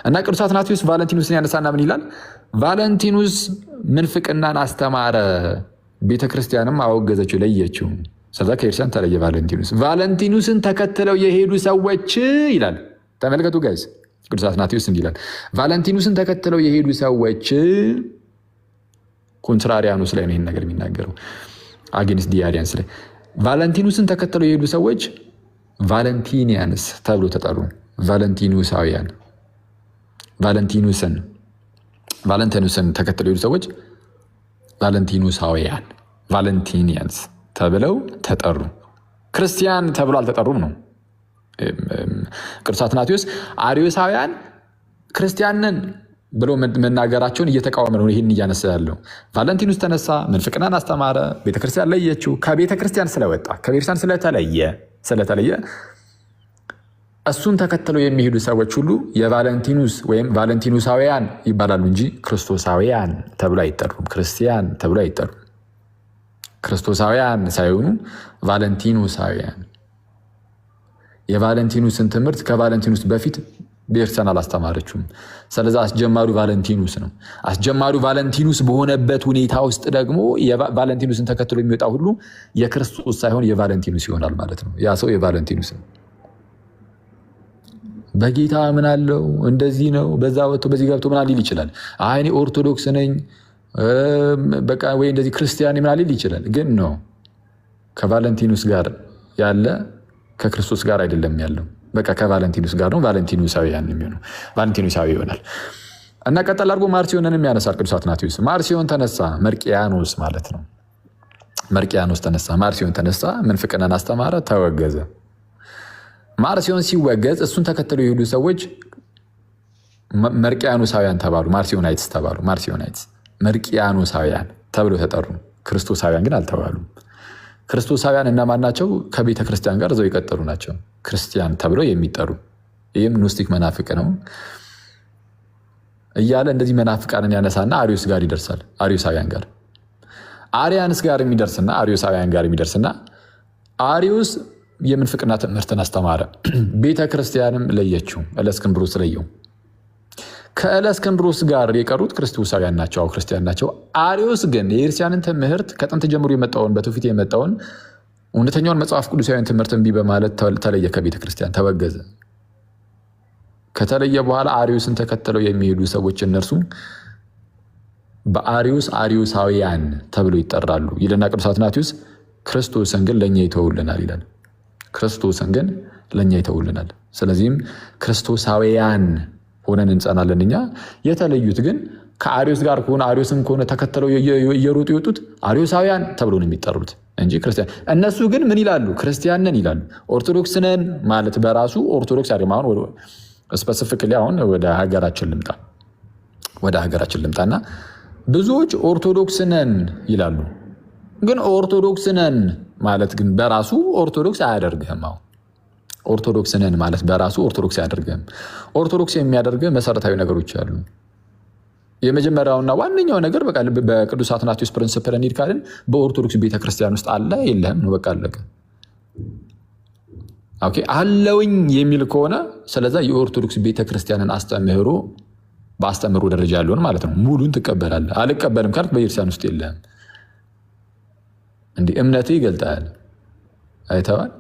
እና ቅዱስ አትናቴዎስ ቫለንቲኑስን ያነሳና ምን ይላል? ቫለንቲኑስ ምንፍቅናን አስተማረ፣ ቤተክርስቲያንም አወገዘችው፣ ለየችው። ስለዛ ከኤርሲያን ተለየ ቫለንቲኑስ። ቫለንቲኑስን ተከትለው የሄዱ ሰዎች ይላል። ተመልከቱ ጋይስ፣ ቅዱስ አትናቴዎስ እንዲህ ይላል፣ ቫለንቲኑስን ተከትለው የሄዱ ሰዎች ኮንትራሪያኑስ ላይ ነው ይህን ነገር የሚናገረው፣ አጌንስት ዲያሪያንስ ላይ። ቫለንቲኑስን ተከትለው የሄዱ ሰዎች ቫለንቲኒያንስ ተብሎ ተጠሩ። ቫለንቲኑሳውያን ቫለንቲኑስን ተከትለው የሄዱ ሰዎች ቫለንቲኑሳውያን ቫለንቲኒያንስ ተብለው ተጠሩ። ክርስቲያን ተብሎ አልተጠሩም ነው። ቅዱስ አትናቴዎስ አርዮሳውያን ክርስቲያንን ብሎ መናገራቸውን እየተቃወመ ነው ይህን እያነሳ ያለው። ቫለንቲኑስ ተነሳ፣ ምንፍቅናን አስተማረ፣ ቤተክርስቲያን ለየችው። ከቤተክርስቲያን ስለወጣ ከቤተክርስቲያን ስለተለየ እሱን ተከትለው የሚሄዱ ሰዎች ሁሉ የቫለንቲኑስ ወይም ቫለንቲኑሳውያን ይባላሉ እንጂ ክርስቶሳውያን ተብሎ አይጠሩም። ክርስቲያን ተብሎ አይጠሩም። ክርስቶሳውያን ሳይሆኑ ቫለንቲኑሳውያን። የቫለንቲኑስን ትምህርት ከቫለንቲኑስ በፊት ቤተክርስቲያን አላስተማረችውም። ስለዚህ አስጀማሪው ቫለንቲኑስ ነው። አስጀማሪው ቫለንቲኑስ በሆነበት ሁኔታ ውስጥ ደግሞ ቫለንቲኑስን ተከትሎ የሚወጣ ሁሉ የክርስቶስ ሳይሆን የቫለንቲኑስ ይሆናል ማለት ነው። ያ ሰው የቫለንቲኑስ ነው። በጌታ ምን አለው እንደዚህ ነው በዛ ወጥቶ በዚህ ገብቶ ምን ሊል ይችላል። አይ እኔ ኦርቶዶክስ ነኝ በቃ ወይ እንደዚህ ክርስቲያን ምን ሊል ይችላል። ግን ነው ከቫለንቲኑስ ጋር ያለ ከክርስቶስ ጋር አይደለም ያለው። በቃ ከቫለንቲኑስ ጋር ነው። ቫለንቲኑሳውያን የሚሆነው ቫለንቲኑሳዊ ይሆናል። እና ቀጠል አድርጎ ማርሲዮንንም ያነሳል ቅዱስ አትናቴዎስ። ማርሲዮን ተነሳ፣ መርቅያኖስ ማለት ነው። መርቅያኖስ ተነሳ፣ ማርሲዮን ተነሳ፣ ምንፍቅናን አስተማረ፣ ተወገዘ። ማርሲዮን ሲወገዝ እሱን ተከትለው የሄዱ ሰዎች መርቅያኖሳውያን ተባሉ፣ ማርሲዮናይትስ ተባሉ። ማርሲዮናይትስ መርቅያኖሳውያን ተብለው ተጠሩ። ክርስቶሳውያን ግን አልተባሉም። ክርስቶሳውያን እነማን ናቸው? ከቤተ ክርስቲያን ጋር እዛው የቀጠሉ ናቸው፣ ክርስቲያን ተብለው የሚጠሩ። ይህም ኖስቲክ መናፍቅ ነው እያለ እንደዚህ መናፍቃንን ያነሳና አሪዮስ ጋር ይደርሳል። አሪዮሳውያን ጋር አሪያንስ ጋር የሚደርስና አሪዮሳውያን ጋር የሚደርስና አሪዮስ የምንፍቅና ትምህርትን አስተማረ፣ ቤተ ክርስቲያንም ለየችው፣ እለእስክንድሮስ ለየው። ከእለእስክንድሮስ ጋር የቀሩት ክርስቶሳውያን ናቸው፣ ክርስቲያን ናቸው። አሪዮስ ግን የኤርሲያንን ትምህርት ከጥንት ጀምሮ የመጣውን በትውፊት የመጣውን እውነተኛውን መጽሐፍ ቅዱሳዊን ትምህርት እምቢ በማለት ተለየ፣ ከቤተ ክርስቲያን ተወገዘ። ከተለየ በኋላ አሪዮስን ተከትለው የሚሄዱ ሰዎች እነርሱ በአሪዮስ አሪዮሳውያን ተብለው ይጠራሉ ይልና ቅዱስ አትናቴዎስ ክርስቶስን ግን ለእኛ ይተውልናል ይላል። ክርስቶስን ግን ለእኛ ይተውልናል። ስለዚህም ክርስቶሳውያን ሆነን እንጸናለን እኛ። የተለዩት ግን ከአሪዮስ ጋር ከሆነ አሪዮስን ከሆነ ተከተለው እየሮጡ የወጡት አሪዮሳውያን ተብሎ ነው የሚጠሩት እንጂ ክርስቲያን። እነሱ ግን ምን ይላሉ? ክርስቲያን ነን ይላሉ። ኦርቶዶክስ ነን ማለት በራሱ ኦርቶዶክስ አይደለም። አሁን ስፔሲፊክሊ አሁን ወደ ሀገራችን ልምጣና ብዙዎች ኦርቶዶክስ ነን ይላሉ። ግን ኦርቶዶክስ ነን ማለት ግን በራሱ ኦርቶዶክስ አያደርግህም። አሁን ኦርቶዶክስ ነን ማለት በራሱ ኦርቶዶክስ አያደርግህም። ኦርቶዶክስ የሚያደርግህ መሰረታዊ ነገሮች አሉ። የመጀመሪያውና ዋነኛው ነገር በቃ በቅዱስ አትናቴዎስ ፕሪንሲፕል እንሂድ ካልን በኦርቶዶክስ ቤተክርስቲያን ውስጥ አለ የለህም ነው። በቃ አለቀ። ኦኬ አለውኝ የሚል ከሆነ ስለዛ የኦርቶዶክስ ቤተክርስቲያንን አስተምህሮ በአስተምህሮ ደረጃ ያለውን ማለት ነው ሙሉን ትቀበላለህ። አልቀበልም ካልክ በቤተክርስቲያን ውስጥ የለህም። እንዲህ እምነትህ ይገልጣል። አይተዋል።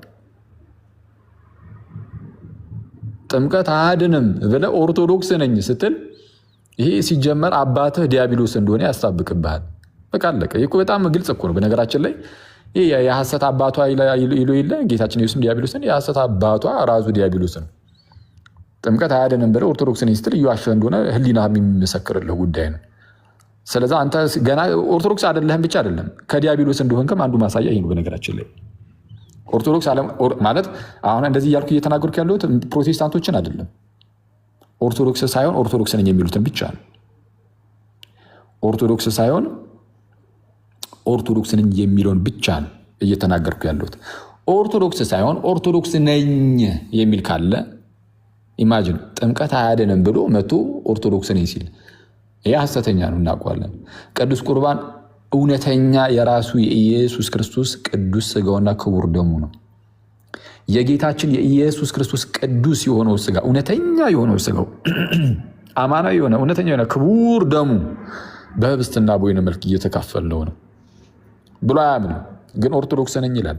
ጥምቀት አያድንም ብለህ ኦርቶዶክስ ነኝ ስትል ይሄ ሲጀመር አባትህ ዲያብሎስ እንደሆነ ያስታብቅብሃል። በቃ አለቀ። ይሄ በጣም ግልጽ እኮ ነው። በነገራችን ላይ ይሄ የሐሰት አባቷ ይሉ የለ ጌታችን ኢየሱስም ዲያብሎስን የሐሰት አባቷ ራሱ ዲያብሎስ ነው። ጥምቀት አያድንም ብለህ ኦርቶዶክስ ነኝ ስትል እየዋሸህ እንደሆነ ሕሊና የሚመሰክርልህ ጉዳይ ነው። ስለዚህ አንተ ገና ኦርቶዶክስ አይደለህም ብቻ አይደለም ከዲያብሎስ እንደሆንክም አንዱ ማሳያ ይሄ ነው። በነገራችን ላይ ኦርቶዶክስ ማለት አሁን እንደዚህ እያልኩ እየተናገርኩ ያለሁት ፕሮቴስታንቶችን አይደለም። ኦርቶዶክስ ሳይሆን ኦርቶዶክስ ነኝ የሚሉትን ብቻ ነው። ኦርቶዶክስ ሳይሆን ኦርቶዶክስ ነኝ የሚለውን ብቻ ነው እየተናገርኩ ያለሁት። ኦርቶዶክስ ሳይሆን ኦርቶዶክስ ነኝ የሚል ካለ ኢማጂን ጥምቀት አያድንም ብሎ መቶ ኦርቶዶክስ ነኝ ሲል ይህ ሐሰተኛ ነው፣ እናውቀዋለን። ቅዱስ ቁርባን እውነተኛ የራሱ የኢየሱስ ክርስቶስ ቅዱስ ስጋውና ክቡር ደሙ ነው። የጌታችን የኢየሱስ ክርስቶስ ቅዱስ የሆነው ስጋ እውነተኛ የሆነው ስጋው አማናዊ የሆነ እውነተኛ የሆነ ክቡር ደሙ በህብስትና በወይን መልክ እየተካፈልነው ነው ብሎ አያምንም። ግን ኦርቶዶክስ ነኝ ይላል።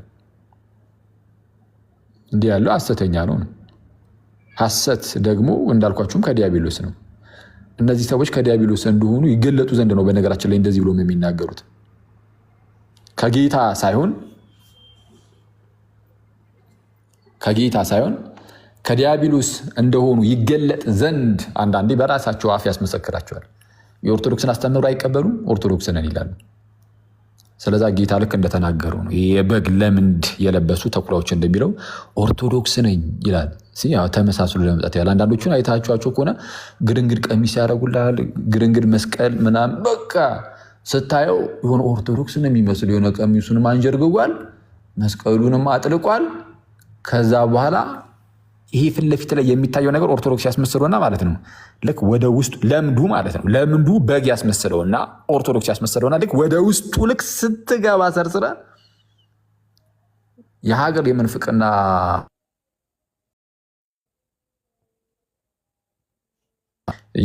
እንዲህ ያለው ሐሰተኛ ነው። ሐሰት ደግሞ እንዳልኳችሁም ከዲያብሎስ ነው። እነዚህ ሰዎች ከዲያብሎስ እንደሆኑ ይገለጡ ዘንድ ነው በነገራችን ላይ እንደዚህ ብሎ የሚናገሩት። ከጌታ ሳይሆን ከዲያብሎስ እንደሆኑ ይገለጥ ዘንድ አንዳንዴ በራሳቸው አፍ ያስመሰክራቸዋል። የኦርቶዶክስን አስተምህሮ አይቀበሉም፣ ኦርቶዶክስ ነን ይላሉ። ስለዛ ጌታ ልክ እንደተናገሩ ነው። የበግ ለምንድ የለበሱ ተኩላዎች እንደሚለው ኦርቶዶክስ ነኝ ይላል። ተመሳስሎ ለመምጣት ያለ አንዳንዶቹን አይታችኋቸው ከሆነ ግድንግድ ቀሚስ ያደርጉልሃል፣ ግድንግድ መስቀል ምናምን። በቃ ስታየው የሆነ ኦርቶዶክስ ነው የሚመስል። የሆነ ቀሚሱንም አንጀርግጓል፣ መስቀሉንም አጥልቋል። ከዛ በኋላ ይሄ ፊት ለፊት ላይ የሚታየው ነገር ኦርቶዶክስ ያስመስለውና ማለት ነው። ልክ ወደ ውስጡ ለምዱ ማለት ነው። ለምንዱ በግ ያስመስለውና ኦርቶዶክስ ያስመስለውና ልክ ወደ ውስጡ ልክ ስትገባ ሰርስረ የሀገር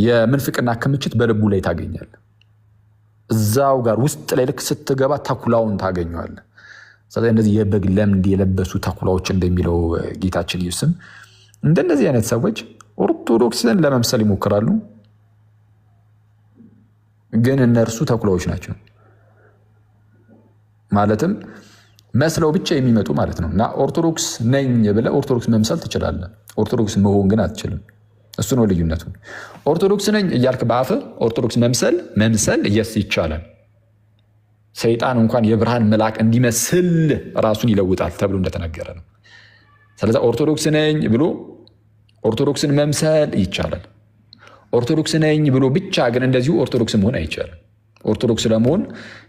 የምንፍቅና ክምችት በልቡ ላይ ታገኛል። እዛው ጋር ውስጥ ላይ ልክ ስትገባ ተኩላውን ታገኘዋል። ስለዚህ እነዚህ የበግ ለምድ የለበሱ ተኩላዎች እንደሚለው ጌታችን ኢየሱስም እንደነዚህ አይነት ሰዎች ኦርቶዶክስን ለመምሰል ይሞክራሉ፣ ግን እነርሱ ተኩላዎች ናቸው። ማለትም መስለው ብቻ የሚመጡ ማለት ነው። እና ኦርቶዶክስ ነኝ ብለህ ኦርቶዶክስ መምሰል ትችላለህ፣ ኦርቶዶክስ መሆን ግን አትችልም። እሱ ነው ልዩነቱ። ኦርቶዶክስ ነኝ እያልክ በአፍህ ኦርቶዶክስ መምሰል ይቻላል። ሰይጣን እንኳን የብርሃን መልአክ እንዲመስል ራሱን ይለውጣል ተብሎ እንደተነገረ ነው። ስለዚህ ኦርቶዶክስ ነኝ ብሎ ኦርቶዶክስን መምሰል ይቻላል። ኦርቶዶክስ ነኝ ብሎ ብቻ ግን እንደዚሁ ኦርቶዶክስ መሆን አይቻልም። ኦርቶዶክስ ለመሆን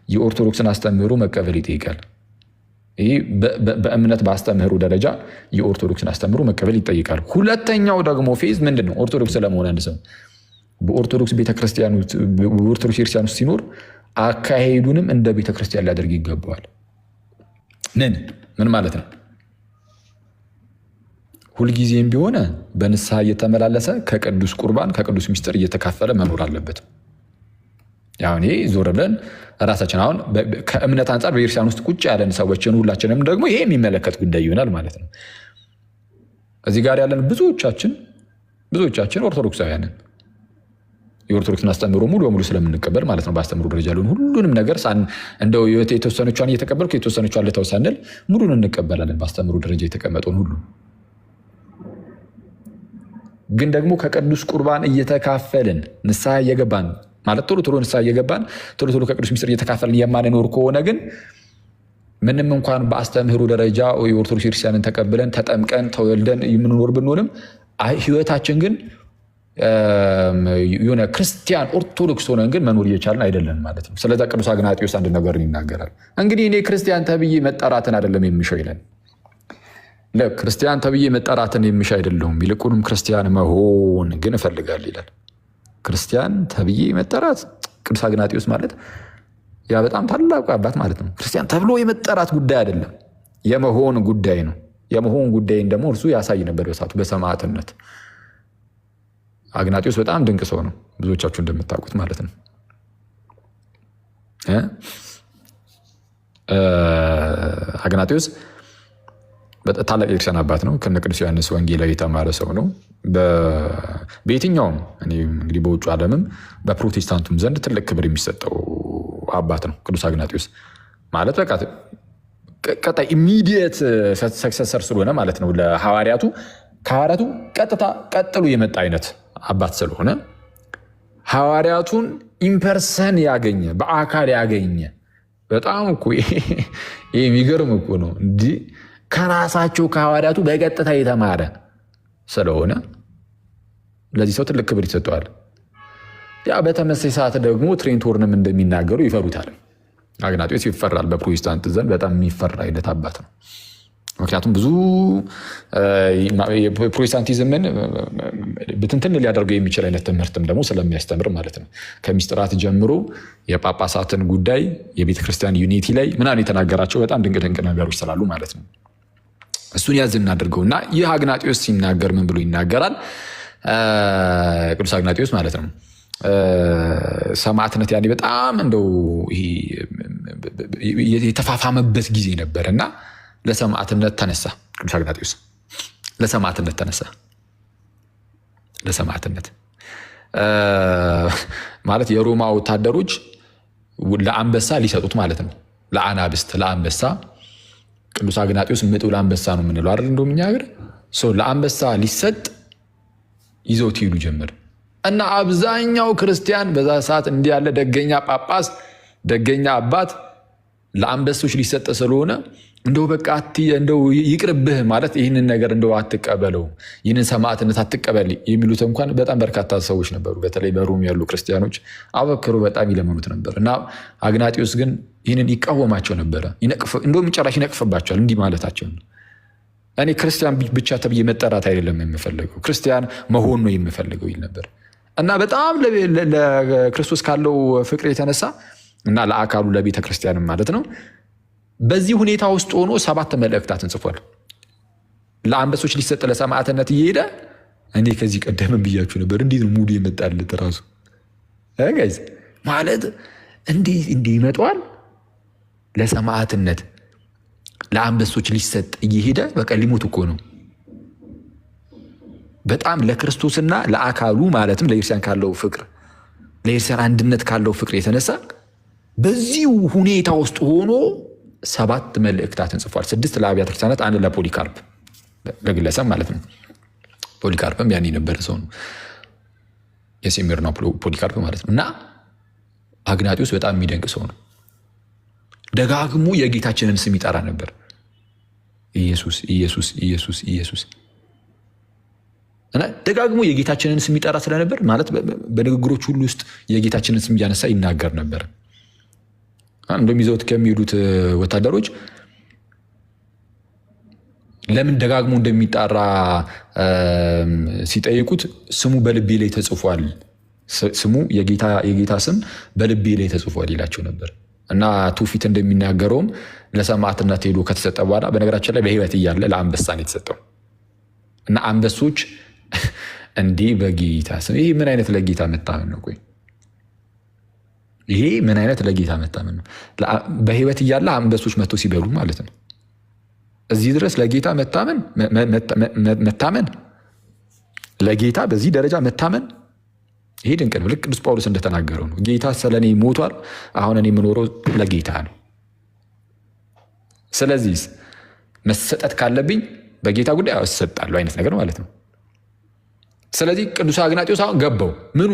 የኦርቶዶክስን አስተምህሮ መቀበል ይጠይቃል። ይህ በእምነት በአስተምህሮ ደረጃ የኦርቶዶክስን አስተምህሮ መቀበል ይጠይቃል። ሁለተኛው ደግሞ ፌዝ ምንድን ነው? ኦርቶዶክስ ለመሆን አንድ ሰው በኦርቶዶክስ ቤተክርስቲያን ውስጥ ሲኖር አካሄዱንም እንደ ቤተክርስቲያን ሊያደርግ ይገባዋል። ምን ማለት ነው? ሁልጊዜም ቢሆን በንስሐ እየተመላለሰ ከቅዱስ ቁርባን ከቅዱስ ምስጢር እየተካፈለ መኖር አለበት። አሁን ይሄ ዞር ብለን ራሳችን አሁን ከእምነት አንጻር በቤተክርስቲያን ውስጥ ቁጭ ያለን ሰዎችን ሁላችንም ደግሞ ይሄ የሚመለከት ጉዳይ ይሆናል ማለት ነው። እዚህ ጋር ያለን ብዙዎቻችን ኦርቶዶክሳውያንን የኦርቶዶክስን አስተምህሮ ሙሉ በሙሉ ስለምንቀበል ማለት ነው። በአስተምህሮ ደረጃ ያለውን ሁሉንም ነገር እንደው የተወሰነቿን እየተቀበልኩ የተወሰነቿን ልተው ሳንል ሙሉን እንቀበላለን። በአስተምህሮ ደረጃ የተቀመጠውን ሁሉ ግን ደግሞ ከቅዱስ ቁርባን እየተካፈልን ንስሐ እየገባን ማለት ቶሎ ንስሐ እየገባን ቶሎ ከቅዱስ ምስጢር እየተካፈልን የማንኖር ከሆነ ግን ምንም እንኳን በአስተምህሮ ደረጃ የኦርቶዶክስ ክርስቲያንን ተቀብለን ተጠምቀን ተወልደን የምንኖር ብንሆንም ህይወታችን ግን የሆነ ክርስቲያን ኦርቶዶክስ ሆነን ግን መኖር እየቻልን አይደለም ማለት ነው። ስለዛ ቅዱስ አግናጢዮስ አንድ ነገር ይናገራል። እንግዲህ እኔ ክርስቲያን ተብዬ መጠራትን አይደለም የሚሻው ይላል። ክርስቲያን ተብዬ መጠራትን የሚሻ አይደለሁም፣ ይልቁንም ክርስቲያን መሆን ግን እፈልጋለሁ ይላል። ክርስቲያን ተብዬ መጠራት ቅዱስ አግናጢዮስ ማለት ያ በጣም ታላቁ አባት ማለት ነው። ክርስቲያን ተብሎ የመጠራት ጉዳይ አይደለም፣ የመሆን ጉዳይ ነው። የመሆን ጉዳይን ደግሞ እርሱ ያሳይ ነበር በሳቱ በሰማዕትነት። አግናጢዮስ በጣም ድንቅ ሰው ነው፣ ብዙዎቻችሁ እንደምታውቁት ማለት ነው። አግናጢዮስ ታላቅ የክርስቲያን አባት ነው። ከነ ቅዱስ ዮሐንስ ወንጌላዊ የተማረ ሰው ነው። በየትኛውም እንግዲህ በውጭ ዓለምም በፕሮቴስታንቱም ዘንድ ትልቅ ክብር የሚሰጠው አባት ነው ቅዱስ አግናጢዮስ ማለት በቃ ቀጣይ ኢሚዲየት ሰክሰሰር ስለሆነ ማለት ነው ለሐዋርያቱ ከሐዋርያቱ ቀጥታ ቀጥሎ የመጣ አይነት አባት ስለሆነ ሐዋርያቱን ኢምፐርሰን ያገኘ በአካል ያገኘ በጣም እኮ የሚገርም እኮ ነው። እንዲህ ከራሳቸው ከሐዋርያቱ በቀጥታ የተማረ ስለሆነ ለዚህ ሰው ትልቅ ክብር ይሰጠዋል። ያ በተመሳሳይ ሰዓት ደግሞ ትሬንቶርንም እንደሚናገሩ ይፈሩታል። አግናጢዮስ ይፈራል። በፕሮቴስታንት ዘንድ በጣም የሚፈራ አይነት አባት ነው። ምክንያቱም ብዙ ፕሮቴስታንቲዝምን ብትንትን ሊያደርገው የሚችል አይነት ትምህርትም ደግሞ ስለሚያስተምር ማለት ነው። ከምስጢራት ጀምሮ የጳጳሳትን ጉዳይ የቤተክርስቲያን ዩኒቲ ላይ ምናምን የተናገራቸው በጣም ድንቅ ነገሮች ስላሉ ማለት ነው። እሱን ያዝ እናድርገው እና ይህ አግናጢዮስ ሲናገር ምን ብሎ ይናገራል? ቅዱስ አግናጢዮስ ማለት ነው። ሰማዕትነት ያኔ በጣም እንደው የተፋፋመበት ጊዜ ነበር እና ለሰማዕትነት ተነሳ። ቅዱስ አግናጢዮስ ለሰማዕትነት ተነሳ። ለሰማዕትነት ማለት የሮማ ወታደሮች ለአንበሳ ሊሰጡት ማለት ነው። ለአናብስት ለአንበሳ ቅዱስ አግናጢዮስ ምጡ ለአንበሳ ነው የምንለው አይደል? እንደውም እኛ ሀገር ለአንበሳ ሊሰጥ ይዘውት ይሉ ጀመር እና አብዛኛው ክርስቲያን በዛ ሰዓት እንዲህ ያለ ደገኛ ጳጳስ ደገኛ አባት ለአንበሶች ሊሰጥ ስለሆነ እንደው በቃ እንደው ይቅርብህ ማለት ይህንን ነገር እንደው አትቀበለው፣ ይህንን ሰማዕትነት አትቀበል የሚሉት እንኳን በጣም በርካታ ሰዎች ነበሩ። በተለይ በሮም ያሉ ክርስቲያኖች አበክሮ በጣም ይለመኑት ነበር እና አግናጢዮስ ግን ይህንን ይቃወማቸው ነበረ። እንደውም ጭራሽ ይነቅፍባቸዋል። እንዲህ ማለታቸው ነው እኔ ክርስቲያን ብቻ ተብዬ መጠራት አይደለም የምፈልገው፣ ክርስቲያን መሆን ነው የምፈልገው ይል ነበር እና በጣም ለክርስቶስ ካለው ፍቅር የተነሳ እና ለአካሉ ለቤተ ክርስቲያንም ማለት ነው በዚህ ሁኔታ ውስጥ ሆኖ 7 መልእክታትን ጽፏል። ለአንበሶች ሊሰጥ ለሰማዕትነት እየሄደ እኔ ከዚህ ቀደም ብያችሁ ነበር። እንዴት ነው ሙሉ የመጣለት ራሱ ጋይዝ ማለት እንዲህ ይመጣዋል። ለሰማዕትነት ለአንበሶች ሊሰጥ እየሄደ በቃ ሊሞት እኮ ነው። በጣም ለክርስቶስና ለአካሉ ማለትም ለቤተክርስቲያን ካለው ፍቅር ለቤተክርስቲያን አንድነት ካለው ፍቅር የተነሳ በዚህ ሁኔታ ውስጥ ሆኖ 7 መልእክታትን ጽፏል። 6 ለአብያተ ክርስቲያናት፣ 1 ለፖሊካርፕ ለግለሰብ ማለት ነው። ፖሊካርፕም ያን የነበረ ሰው ነው፣ የሴሜርና ፖሊካርፕ ማለት ነው። እና አግናጢዮስ በጣም የሚደንቅ ሰው ነው። ደጋግሞ የጌታችንን ስም ይጠራ ነበር። ኢየሱስ ኢየሱስ ኢየሱስ ኢየሱስ እና ደጋግሞ የጌታችንን ስም ይጠራ ስለነበር ማለት በንግግሮች ሁሉ ውስጥ የጌታችንን ስም እያነሳ ይናገር ነበር። እንደውም ይዘውት ከሚሄዱት ወታደሮች ለምን ደጋግሞ እንደሚጣራ ሲጠይቁት ስሙ በልቤ ላይ ተጽፏል፣ ስሙ የጌታ ስም በልቤ ላይ ተጽፏል ይላቸው ነበር። እና ትውፊት እንደሚናገረውም ለሰማዕትነት ሄዶ ከተሰጠ በኋላ በነገራችን ላይ በሕይወት እያለ ለአንበሳ ነው የተሰጠው። እና አንበሶች እንዲህ በጌታ ስም ይሄ ምን አይነት ለጌታ መታመን ነው? ቆይ ይሄ ምን አይነት ለጌታ መታመን ነው? በሕይወት እያለ አንበሶች መጥተው ሲበሉ ማለት ነው። እዚህ ድረስ ለጌታ መታመን ለጌታ በዚህ ደረጃ መታመን ይሄ ድንቅ ነው። ልክ ቅዱስ ጳውሎስ እንደተናገረው ነው። ጌታ ስለኔ ሞቷል፣ አሁን እኔ የምኖረው ለጌታ ነው። ስለዚህ መሰጠት ካለብኝ በጌታ ጉዳይ እሰጣለሁ አይነት ነገር ማለት ነው። ስለዚህ ቅዱስ አግናጢዮስ አሁን ገባው ምኑ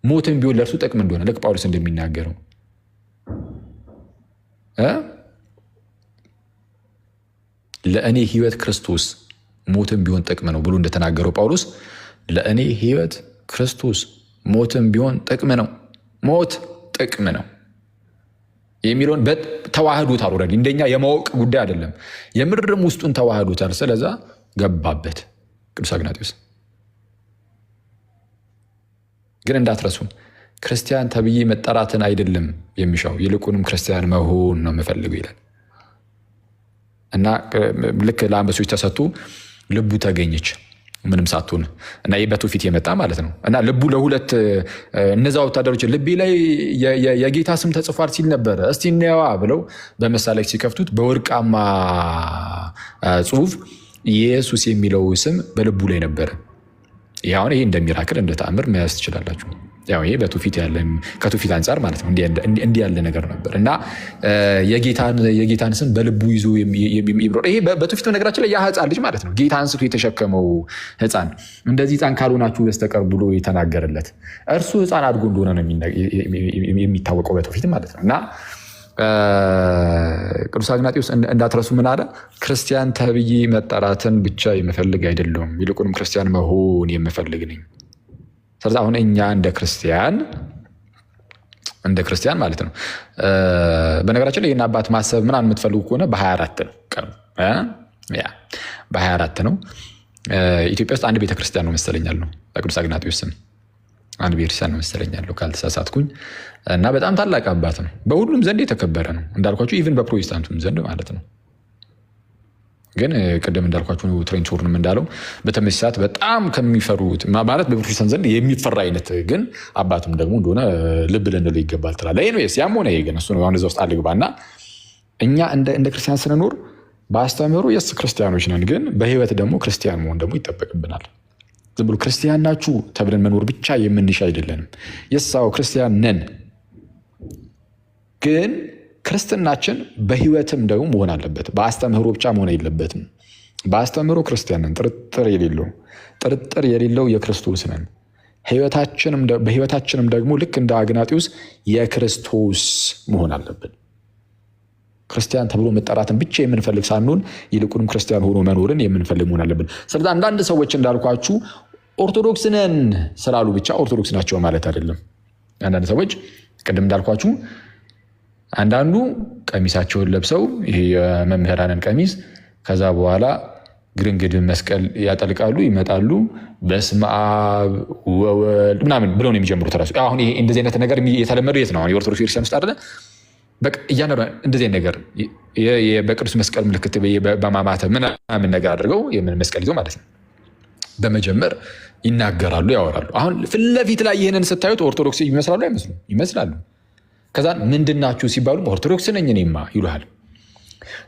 ሞትን ቢሆን ለእርሱ ጥቅም እንደሆነ ልክ ጳውሎስ እንደሚናገረው ለእኔ ሕይወት ክርስቶስ ሞትን ቢሆን ጥቅም ነው ብሎ እንደተናገረው ጳውሎስ ለእኔ ሕይወት ክርስቶስ ሞትን ቢሆን ጥቅም ነው፣ ሞት ጥቅም ነው የሚለውን ተዋህዶታል። ኦልሬዲ እንደኛ የማወቅ ጉዳይ አይደለም፣ የምርም ውስጡን ተዋህዶታል። ስለዛ ገባበት ቅዱስ አግናጢዮስ። ግን እንዳትረሱ ክርስቲያን ተብዬ መጠራትን አይደለም የሚሻው፣ ይልቁንም ክርስቲያን መሆን ነው የምፈልገው ይላል እና ልክ ለአንበሶች ተሰጡ፣ ልቡ ተገኘች ምንም ሳትሆን እና በትውፊት የመጣ ማለት ነው። እና ልቡ ለሁለት እነዛ ወታደሮች ልቤ ላይ የጌታ ስም ተጽፏል ሲል ነበረ፣ እስቲ እንየዋ ብለው በመሳለክ ሲከፍቱት በወርቃማ ጽሑፍ ኢየሱስ የሚለው ስም በልቡ ላይ ነበረ። ይሄ እንደ ሚራክል እንደ ተአምር መያዝ ትችላላችሁ። ይሄ በትውፊት ያለ ከትውፊት አንጻር ማለት ነው እንዲህ ያለ ነገር ነበር እና የጌታን ስም በልቡ ይዞ የሚብረር ይሄ በትውፊት ነገራችን ላይ ያ ሕፃን ልጅ ማለት ነው ጌታ አንስቶ የተሸከመው ሕፃን እንደዚህ ሕፃን ካልሆናችሁ በስተቀር ብሎ የተናገረለት እርሱ ሕፃን አድጎ እንደሆነ ነው የሚታወቀው በትውፊት ማለት ነው። እና ቅዱስ አግናጢዮስ እንዳትረሱ ምን አለ? ክርስቲያን ተብዬ መጠራትን ብቻ የምፈልግ አይደለሁም፣ ይልቁንም ክርስቲያን መሆን የምፈልግ ነኝ። ስለዚህ አሁን እኛ እንደ ክርስቲያን ማለት ነው በነገራችን ላይ ይህን አባት ማሰብ ምናምን የምትፈልጉ ከሆነ በ24 ነው ቀኑ በ24 ነው። ኢትዮጵያ ውስጥ አንድ ቤተክርስቲያን ነው መሰለኛል ነው በቅዱስ አግናጢዮስ ስም አንድ ቤተክርስቲያን ነው መሰለኛለሁ ካልተሳሳትኩኝ። እና በጣም ታላቅ አባት ነው፣ በሁሉም ዘንድ የተከበረ ነው እንዳልኳቸው፣ ኢቭን በፕሮቴስታንቱም ዘንድ ማለት ነው። ግን ቅድም እንዳልኳችሁ ትሬንት ሆርንም እንዳለው በተመሳሳይ ሰዓት በጣም ከሚፈሩት ማለት በፕሮቴስታንት ዘንድ የሚፈራ አይነት ግን አባቱም ደግሞ እንደሆነ ልብ ልንለው ይገባል ትላለህ። ኤኒዌይስ ያም ሆነ ይሄ ግን እሱ ነው። አሁን እዛ ውስጥ አልግባና እኛ እንደ ክርስቲያን ስንኖር በአስተምህሮ የስ ክርስቲያኖች ነን፣ ግን በህይወት ደግሞ ክርስቲያን መሆን ደግሞ ይጠበቅብናል። ዝም ብሎ ክርስቲያን ናችሁ ተብለን መኖር ብቻ የምንሻ አይደለንም። የሳው ክርስቲያን ነን፣ ግን ክርስትናችን በህይወትም ደግሞ መሆን አለበት። በአስተምህሮ ብቻ መሆን የለበትም። በአስተምህሮ ክርስቲያን ነን፣ ጥርጥር የሌለው የክርስቶስ ነን። በህይወታችንም ደግሞ ልክ እንደ አግናጢዎስ የክርስቶስ መሆን አለብን። ክርስቲያን ተብሎ መጠራትን ብቻ የምንፈልግ ሳንሆን ይልቁንም ክርስቲያን ሆኖ መኖርን የምንፈልግ መሆን አለብን። ስለዚህ አንዳንድ ሰዎች እንዳልኳችሁ ኦርቶዶክስ ነን ስላሉ ብቻ ኦርቶዶክስ ናቸው ማለት አይደለም። አንዳንድ ሰዎች ቅድም እንዳልኳችሁ አንዳንዱ ቀሚሳቸውን ለብሰው ይሄ የመምህራንን ቀሚስ ከዛ በኋላ ግርንግድ መስቀል ያጠልቃሉ፣ ይመጣሉ፣ በስመ አብ ወወልድ ምናምን ብለው ነው የሚጀምሩት። ራሱ አሁን ይሄ እንደዚህ አይነት ነገር የተለመደው የት ነው? አሁን የኦርቶዶክስ ቤተክርስቲያን ውስጥ አይደለ? በቃ እያንዳንዱ እንደዚህ አይነት ነገር በቅዱስ መስቀል ምልክት በማማተብ ምናምን ነገር አድርገው የምን መስቀል ይዞ ማለት ነው በመጀመር ይናገራሉ፣ ያወራሉ። አሁን ፊት ለፊት ላይ ይህንን ስታዩት ኦርቶዶክስ ይመስላሉ አይመስሉም? ይመስላሉ። ከዛ ምንድናችሁ ሲባሉ ኦርቶዶክስ ነኝ እኔማ ይሉሃል።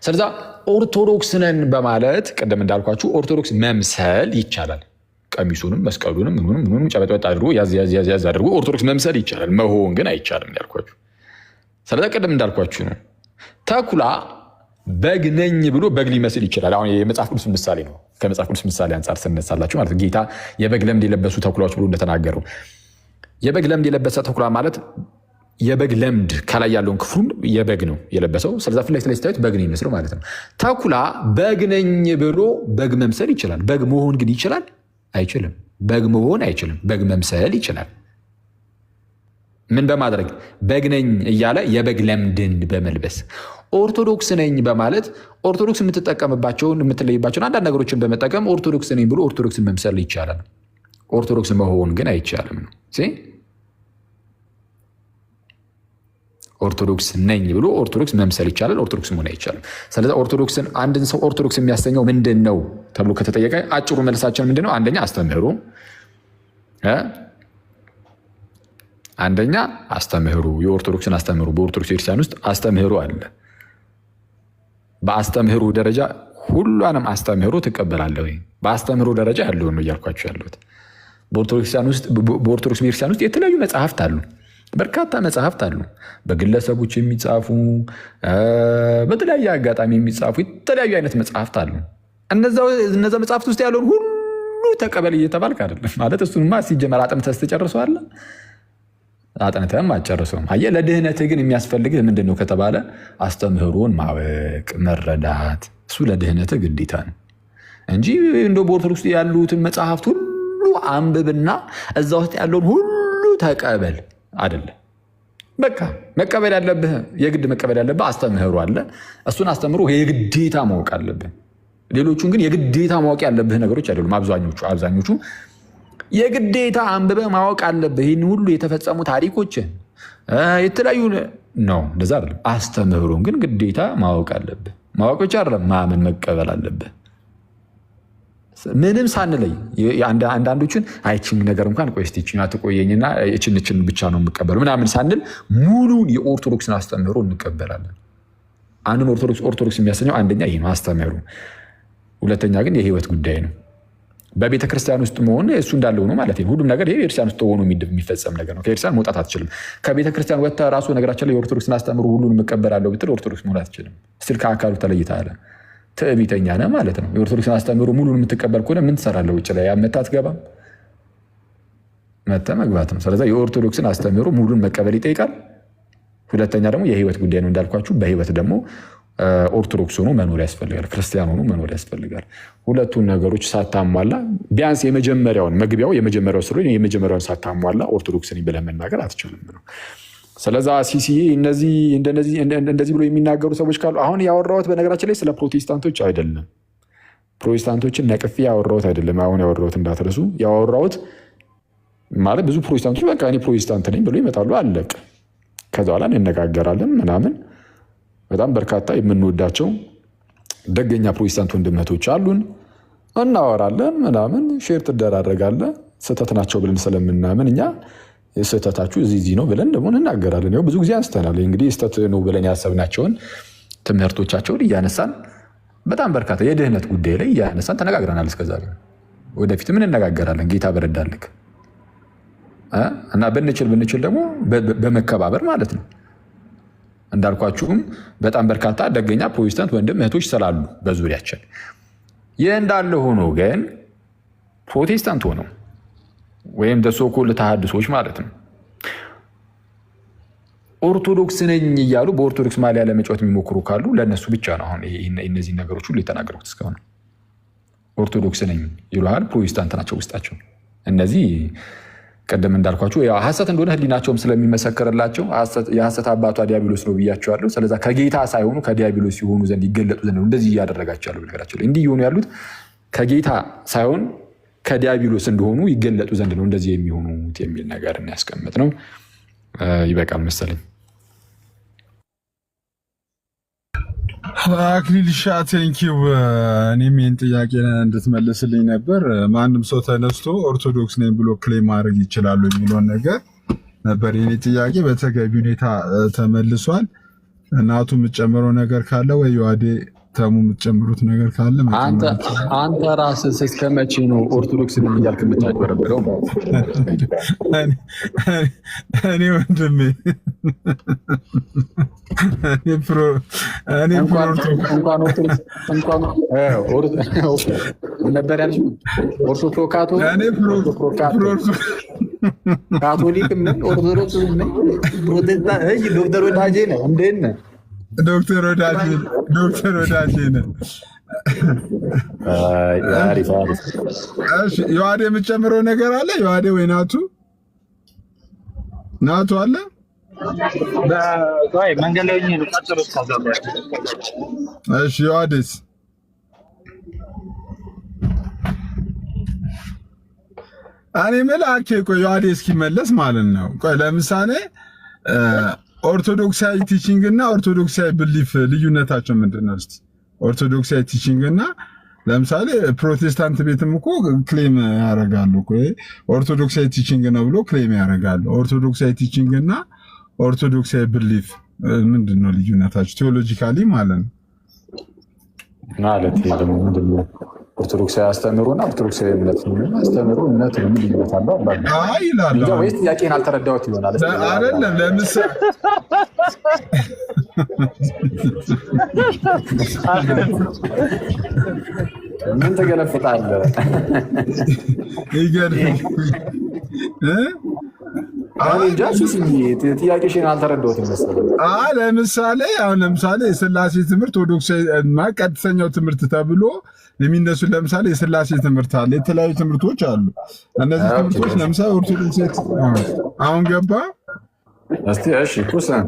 ስለዛ ኦርቶዶክስ ነን በማለት ቅድም እንዳልኳችሁ ኦርቶዶክስ መምሰል ይቻላል። ቀሚሱንም መስቀሉንም ምኑንም ጨበጥ አድርጎ ያዝ አድርጎ ኦርቶዶክስ መምሰል ይቻላል። መሆን ግን አይቻልም እንዳልኳችሁ። ስለዛ ቅድም እንዳልኳችሁ ነው። ተኩላ በግ ነኝ ብሎ በግ ሊመስል ይችላል። አሁን የመጽሐፍ ቅዱስ ምሳሌ ነው። ከመጽሐፍ ቅዱስ ምሳሌ አንጻር ስነሳላችሁ ማለት ጌታ የበግ ለምድ የለበሱ ተኩላዎች ብሎ እንደተናገረው የበግ ለምድ የለበሰ ተኩላ ማለት የበግ ለምድ ከላይ ያለውን ክፍሉን የበግ ነው የለበሰው። ስለዛ ፊት ለፊት ላይ ስታዩት በግ ነው የሚመስለው ማለት ነው። ተኩላ በግ ነኝ ብሎ በግ መምሰል ይችላል። በግ መሆን ግን ይችላል? አይችልም። በግ መሆን አይችልም። በግ መምሰል ይችላል። ምን በማድረግ? በግ ነኝ እያለ የበግ ለምድን በመልበስ። ኦርቶዶክስ ነኝ በማለት ኦርቶዶክስ የምትጠቀምባቸውን የምትለይባቸውን አንዳንድ ነገሮችን በመጠቀም ኦርቶዶክስ ነኝ ብሎ ኦርቶዶክስን መምሰል ይቻላል። ኦርቶዶክስ መሆን ግን አይቻልም ነው። ኦርቶዶክስ ነኝ ብሎ ኦርቶዶክስ መምሰል ይቻላል። ኦርቶዶክስ መሆን አይቻልም። ስለዚህ ኦርቶዶክስን አንድን ሰው ኦርቶዶክስ የሚያሰኘው ምንድን ነው ተብሎ ከተጠየቀ አጭሩ መልሳችን ምንድን ነው? አንደኛ አስተምህሮ፣ የኦርቶዶክስን አስተምህሮ። በኦርቶዶክስ ቤተክርስቲያን ውስጥ አስተምህሮ አለ። በአስተምህሮ ደረጃ ሁሉንም አስተምህሮ ትቀበላለህ ወይ? በአስተምህሮ ደረጃ ያለውን ነው እያልኳቸው ያለሁት። በኦርቶዶክስ ቤተክርስቲያን ውስጥ የተለያዩ መጽሐፍት አሉ። በርካታ መጽሐፍት አሉ። በግለሰቦች የሚጻፉ በተለያየ አጋጣሚ የሚጻፉ የተለያዩ አይነት መጽሐፍት አሉ። እነዛ መጽሐፍት ውስጥ ያለውን ሁሉ ተቀበል እየተባልክ አይደለም ማለት። እሱንማ ሲጀመር አጥንተህ ትጨርሰዋለህ? አጥንተህም አትጨርሰውም። አየህ፣ ለድህነትህ ግን የሚያስፈልግህ ምንድን ነው ከተባለ አስተምህሮን ማወቅ መረዳት። እሱ ለድህነትህ ግዴታ ነው እንጂ እንደ በኦርቶዶክስ ያሉትን መጽሐፍት ሁሉ አንብብና እዛ ውስጥ ያለውን ሁሉ ተቀበል አይደለም። በቃ መቀበል ያለብህ የግድ መቀበል ያለብህ አስተምህሮ አለ። እሱን አስተምህሮ የግዴታ ማወቅ አለብህ። ሌሎቹን ግን የግዴታ ማወቅ ያለብህ ነገሮች አይደሉም። አብዛኞቹ የግዴታ አንብበህ ማወቅ አለብህ። ይህን ሁሉ የተፈጸሙ ታሪኮችን የተለያዩ ነው፣ እንደዛ አይደለም። አስተምህሮን ግን ግዴታ ማወቅ አለብህ። ማወቅ ብቻ አይደለም፣ ማመን መቀበል አለብህ። ምንም ሳንለይ አንዳንዶችን አይችን ነገር እንኳን ቆይ እስቲ ይችን አትቆየኝና እችን ብቻ ነው የምቀበለው ምናምን ሳንል ሙሉን የኦርቶዶክስን አስተምህሮ እንቀበላለን። አንዱን ኦርቶዶክስ የሚያሰኘው አንደኛ ይሄ ነው አስተምህሮ። ሁለተኛ ግን የህይወት ጉዳይ ነው። በቤተ ክርስቲያን ውስጥ መሆን እሱ እንዳለው ነው ማለት ነው። ሁሉም ነገር ይሄ ቤተክርስቲያን ውስጥ ሆኖ የሚፈጸም ነገር ነው። ከቤተክርስቲያን መውጣት አትችልም። ከቤተ ክርስቲያን ወጥተህ ራሱ ነገራችን ላይ የኦርቶዶክስን አስተምህሮ ሁሉን እቀበላለሁ ብትል ኦርቶዶክስ መሆን አትችልም። ስቲል ከአካሉ ተለይተሃል። ትዕቢተኛ ነህ ማለት ነው። የኦርቶዶክስን አስተምህሮ ሙሉን የምትቀበል ከሆነ ምን ትሰራለህ? ውጭ ላይ መተህ አትገባም? መተህ መግባት ነው። ስለዚህ የኦርቶዶክስን አስተምህሮ ሙሉን መቀበል ይጠይቃል። ሁለተኛ ደግሞ የህይወት ጉዳይ ነው እንዳልኳችሁ። በህይወት ደግሞ ኦርቶዶክስ ሆኖ መኖር ያስፈልጋል። ክርስቲያን ሆኖ መኖር ያስፈልጋል። ሁለቱን ነገሮች ሳታሟላ ቢያንስ የመጀመሪያው ስለሆነ የመጀመሪያውን ሳታሟላ ኦርቶዶክስ ነኝ ብለህ መናገር አትችልም ነው። ስለዛ ሲሲዬ እንደዚህ ብሎ የሚናገሩ ሰዎች ካሉ አሁን ያወራሁት በነገራችን ላይ ስለ ፕሮቴስታንቶች አይደለም። ፕሮቴስታንቶችን ነቅፌ ያወራሁት አይደለም። አሁን ያወራሁት እንዳትረሱ። ያወራሁት ማለት ብዙ ፕሮቴስታንቶች በቃ እኔ ፕሮቴስታንት ነኝ ብሎ ይመጣሉ። አለቅ ከዛ በኋላ እንነጋገራለን ምናምን። በጣም በርካታ የምንወዳቸው ደገኛ ፕሮቴስታንት ወንድመቶች አሉን። እናወራለን ምናምን ሼር ትደራረጋለህ። ስህተት ናቸው ብለን ስለምናምን እኛ ስህተታችሁ እዚህ ነው ብለን ደግሞ እንናገራለን። ብዙ ጊዜ አንስተናል። እንግዲህ ስህተት ነው ብለን ያሰብናቸውን ትምህርቶቻቸውን እያነሳን በጣም በርካታ የድህነት ጉዳይ ላይ እያነሳን ተነጋግረናል። እስከዛሬ ወደፊትም እንነጋገራለን ጌታ በረዳልክ እና ብንችል ደግሞ በመከባበር ማለት ነው። እንዳልኳችሁም በጣም በርካታ ደገኛ ፕሮቴስታንት ወንድም እህቶች ስላሉ በዙሪያችን። ይህ እንዳለ ሆኖ ግን ፕሮቴስታንት ሆነው ወይም ደሶኮል ተሐድሶች ማለት ነው ኦርቶዶክስ ነኝ እያሉ በኦርቶዶክስ ማሊያ ለመጫወት የሚሞክሩ ካሉ ለእነሱ ብቻ ነው አሁን እነዚህ ነገሮች ሁሉ የተናገርኩት። እስካሁን ኦርቶዶክስ ነኝ ይሉሃል፣ ፕሮቴስታንት ናቸው ውስጣቸው። እነዚህ ቀደም እንዳልኳቸው ሐሰት እንደሆነ ሕሊናቸውም ስለሚመሰክርላቸው የሐሰት አባቷ ዲያብሎስ ነው ብያቸዋለሁ። ስለዛ ከጌታ ሳይሆኑ ከዲያብሎስ ሲሆኑ ዘንድ ይገለጡ ዘንድ ነው እንደዚህ እያደረጋቸው ያለው። ነገራቸው ላይ እንዲህ እየሆኑ ያሉት ከጌታ ሳይሆን ከዲያብሎስ እንደሆኑ ይገለጡ ዘንድ ነው እንደዚህ የሚሆኑት የሚል ነገር እናያስቀምጥ ነው። ይበቃል መሰለኝ። አክሊልሻ ቴንኪው። እኔም ይህን ጥያቄ እንድትመልስልኝ ነበር። ማንም ሰው ተነስቶ ኦርቶዶክስ ነኝ ብሎ ክሌም ማድረግ ይችላሉ የሚለውን ነገር ነበር የኔ ጥያቄ። በተገቢ ሁኔታ ተመልሷል። እናቱ የምትጨምረው ነገር ካለ ወይ ዮሐዴ ተሙ የምትጨምሩት ነገር ካለ አንተ ራስህ እስከ መቼ ነው ኦርቶዶክስ ነኝ እያልክ የምታጭበረብረው? እኔ ወንድሜ ነበር ያልሽው ኦርቶፕሮካቶ ካቶሊክም ነኝ ኦርቶዶክስም ነኝ ፕሮቴስታንት። ዶክተር ወዳጄ ነህ እንዴት ነህ? ዶክተር ወዳጄ ነህ። ዮሐዴ የምትጨምረው ነገር አለ? ዮሐዴ ወይ ናቱ አለ? መንገድ ላይ እሺ ዮሐዴስ? እኔ የምልህ ቆይ ዮሐዴ እስኪመለስ ማለት ነው። ቆይ ለምሳሌ ኦርቶዶክሳዊ ቲቺንግ እና ኦርቶዶክሳዊ ብሊፍ ልዩነታቸው ምንድን ነው? እስቲ ኦርቶዶክሳዊ ቲቺንግ እና ለምሳሌ ፕሮቴስታንት ቤትም እኮ ክሌም ያደርጋሉ እኮ ኦርቶዶክሳዊ ቲቺንግ ነው ብሎ ክሌም ያደርጋሉ። ኦርቶዶክሳዊ ቲቺንግ እና ኦርቶዶክሳዊ ብሊፍ ምንድን ነው ልዩነታቸው ቴዎሎጂካሊ ማለት ነው? ማለት ይሄ ደግሞ ምንድን ነው? ኦርቶዶክሳዊ አስተምህሮና ኦርቶዶክሳዊ እምነት አስተምህሮ እምነት ምን ልዩነት አለው? ይላል ወይስ ጥያቄን አልተረዳሁት ይሆናል? አይደለም ለምሳሌ ምን ተገለፍጣለህ? ጥያቄሽን አልተረዳሁትም መሰለኝ። ለምሳሌ የስላሴ ትምህርት ኦርቶዶክሳዊ ቀጥተኛው ትምህርት ተብሎ የሚነሱ ለምሳሌ የስላሴ ትምህርት አለ። የተለያዩ ትምህርቶች አሉ። እነዚህ ትምህርቶች ለምሳሌ ኦርቶዶክስ አሁን ገባ እስቲ እሺ ኩሰን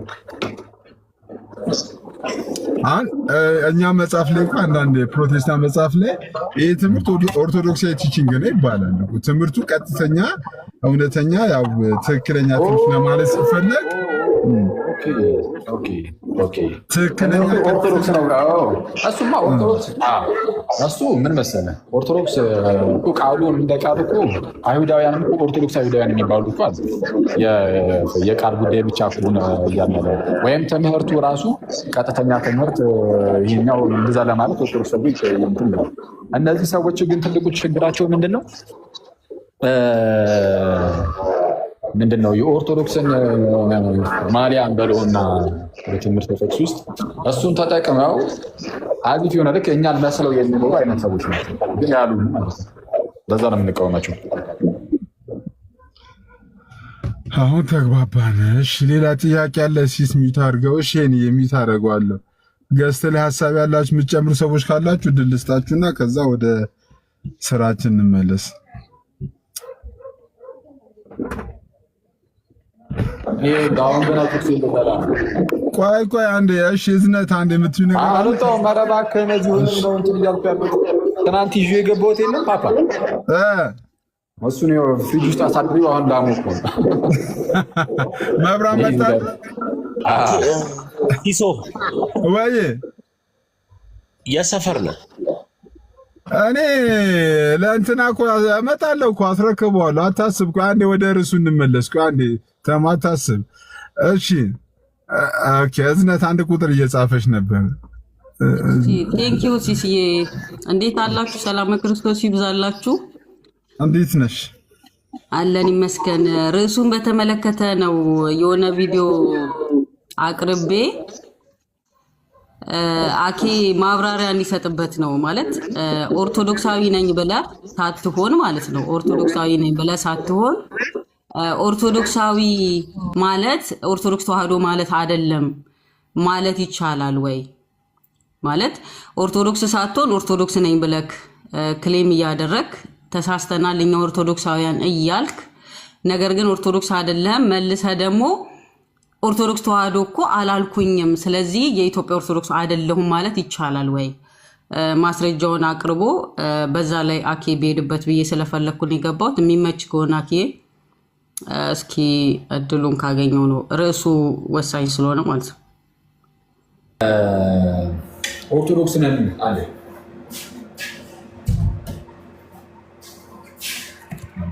እኛ መጽሐፍ ላይ አንዳንድ ፕሮቴስታንት መጽሐፍ ላይ ይህ ትምህርት ኦርቶዶክሳዊ ቲቺንግ ነው ይባላል። ትምህርቱ ቀጥተኛ እውነተኛ ያው ትክክለኛ ትምህርት ለማለት ሲፈለግ ትክክለኛ ኦርቶዶክስ ነው። እሱማ ኦርቶዶክስ እሱ ምን መሰለህ ኦርቶዶክስ ቃሉ እንደ ቃሉ እኮ አይሁዳውያንም እኮ ኦርቶዶክስ አይሁዳውያን የሚባሉ እኮ የቃል ጉዳይ ብቻ ከሆነ እያለ ወይም ትምህርቱ ራሱ ቀጥተኛ ትምህርት ይሄኛው እንደዛ ለማለት ኦርቶዶክስ ሰዎች እንትን ብለው እነዚህ ሰዎች ግን ትልቁ ችግራቸው ምንድን ነው የኦርቶዶክስን ማሊያን በለውና በትምህርት ጥቅስ ውስጥ እሱን ተጠቅመው አዚፍ የሆነ ልክ እኛን መስለው የሚኖሩ አይነት ሰዎች ናቸው። ግን ያሉ ማለት ነው። ለዛ ነው የምንቃወማቸው። አሁን ተግባባን። እሺ ሌላ ጥያቄ ያለ ሲስ ሚዩት አድርገው። እሺ እኔ የሚዩት አደርገዋለሁ። ገስት ላይ ሀሳብ ያላችሁ የምትጨምሩ ሰዎች ካላችሁ ድል ልስጣችሁና ከዛ ወደ ስራችን እንመለስ። ቆይ አንዴ እሺ እዝነት አንዴ የምትይው ነገር አልወጣሁም። ኧረ እባክህ እነዚህ ሆነው ነው እንትን እያልኩ ያሉት ትናንት ይዤ የገባሁት የለም ፓፓ እሱን ፍሪጅ ውስጥ አሳድሪው አሁን ላሞቅ ነው። መብራት መጣ ቲሶ ወይ የሰፈር ነው። እኔ ለእንትና እኮ እመጣለሁ እኮ አስረክበዋለሁ። አታስብ። ቆይ አንዴ ወደ ርዕሱ እንመለስ። ቆይ አንዴ አታስብ። እሺ ኦኬ። እዝነት አንድ ቁጥር እየጻፈች ነበር። ቴንኪዩ ሲሲዬ፣ እንዴት አላችሁ? ሰላም ክርስቶስ ይብዛላችሁ። እንዴት ነሽ? አለን ይመስገን። ርዕሱን በተመለከተ ነው የሆነ ቪዲዮ አቅርቤ አኬ ማብራሪያ እንዲሰጥበት ነው። ማለት ኦርቶዶክሳዊ ነኝ ብለህ ሳትሆን ማለት ነው። ኦርቶዶክሳዊ ነኝ ብለህ ሳትሆን ኦርቶዶክሳዊ ማለት ኦርቶዶክስ ተዋህዶ ማለት አይደለም ማለት ይቻላል ወይ? ማለት ኦርቶዶክስ ሳትሆን ኦርቶዶክስ ነኝ ብለህ ክሌም እያደረግ ተሳስተናል እኛ ኦርቶዶክሳውያን እያልክ ነገር ግን ኦርቶዶክስ አይደለም መልሰህ ደግሞ ኦርቶዶክስ ተዋህዶ እኮ አላልኩኝም ስለዚህ የኢትዮጵያ ኦርቶዶክስ አይደለሁም ማለት ይቻላል ወይ? ማስረጃውን አቅርቦ በዛ ላይ አኬ ቢሄድበት ብዬ ስለፈለኩ ነው የገባሁት። የሚመች ከሆነ አኬ እስኪ እድሉን ካገኘው ነው ርዕሱ ወሳኝ ስለሆነ ማለት ነው። ኦርቶዶክስ ነን አለ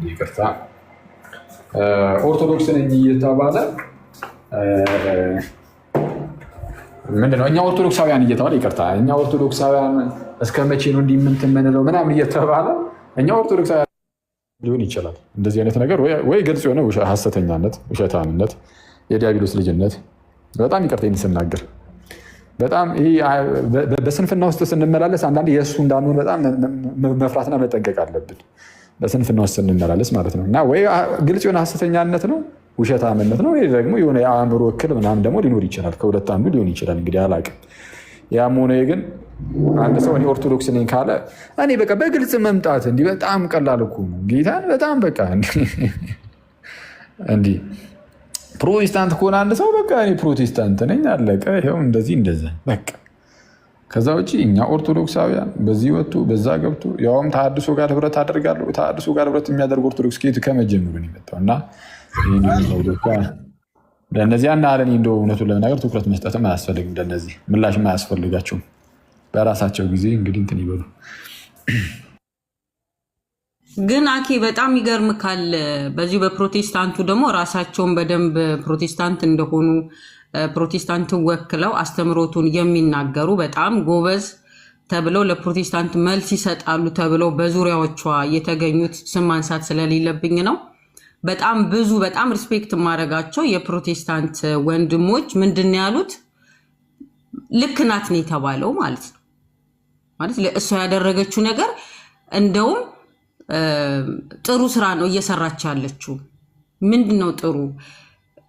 ይቅርታ፣ ኦርቶዶክስ ነኝ እየተባለ ምንድነው እኛ ኦርቶዶክሳውያን እየተባለ ይቅርታ፣ እኛ ኦርቶዶክሳውያን እስከ መቼ ነው እንዲህ የምንለው ምናምን እየተባለ እኛ ኦርቶዶክሳውያን ሊሆን ይችላል። እንደዚህ አይነት ነገር ወይ ግልጽ የሆነ ሐሰተኛነት፣ ውሸታምነት፣ የዲያብሎስ ልጅነት። በጣም ይቅርታ ስናገር በጣም በስንፍና ውስጥ ስንመላለስ አንዳንዴ የእሱ እንዳንሆን በጣም መፍራትና መጠንቀቅ አለብን። በስንፍና ውስጥ ስንመላለስ ማለት ነው። እና ወይ ግልጽ የሆነ ሐሰተኛነት ነው፣ ውሸታምነት ነው፣ ወይ ደግሞ የሆነ የአእምሮ እክል ምናምን ደግሞ ሊኖር ይችላል። ከሁለት አንዱ ሊሆን ይችላል። እንግዲህ አላውቅም። ያም ሆነ ግን አንድ ሰው እኔ ኦርቶዶክስ ነኝ ካለ እኔ በቃ በግልጽ መምጣት እንዲህ በጣም ቀላል እኮ ነው። ጌታን በጣም በቃ እንዲህ ፕሮቴስታንት ከሆነ አንድ ሰው በቃ እኔ ፕሮቴስታንት ነኝ አለቀ፣ ይኸው እንደዚህ እንደዛ በቃ። ከዛ ውጭ እኛ ኦርቶዶክሳውያን በዚህ ወጡ በዛ ገብቶ ያውም ተሐድሶ ጋር ህብረት አደርጋለሁ። ተሐድሶ ጋር ህብረት የሚያደርግ ኦርቶዶክስ ከየቱ ከመጀመሩ ነው የመጣው? እና ለእነዚህ አናለን እንደው እውነቱን ለመናገር ትኩረት መስጠትም አያስፈልግም። ለእነዚህ ምላሽም አያስፈልጋቸውም። በራሳቸው ጊዜ እንግዲህ እንትን ይበሉ። ግን አኬ በጣም ይገርም ካለ በዚሁ በፕሮቴስታንቱ ደግሞ ራሳቸውን በደንብ ፕሮቴስታንት እንደሆኑ ፕሮቴስታንትን ወክለው አስተምሮቱን የሚናገሩ በጣም ጎበዝ ተብለው ለፕሮቴስታንት መልስ ይሰጣሉ ተብለው በዙሪያዎቿ የተገኙት ስም ማንሳት ስለሌለብኝ ነው። በጣም ብዙ በጣም ሪስፔክት ማድረጋቸው የፕሮቴስታንት ወንድሞች ምንድን ያሉት ልክ ናት ነው የተባለው ማለት ነው። ማለት ለእሷ ያደረገችው ነገር እንደውም ጥሩ ስራ ነው እየሰራች ያለችው። ምንድነው ጥሩ?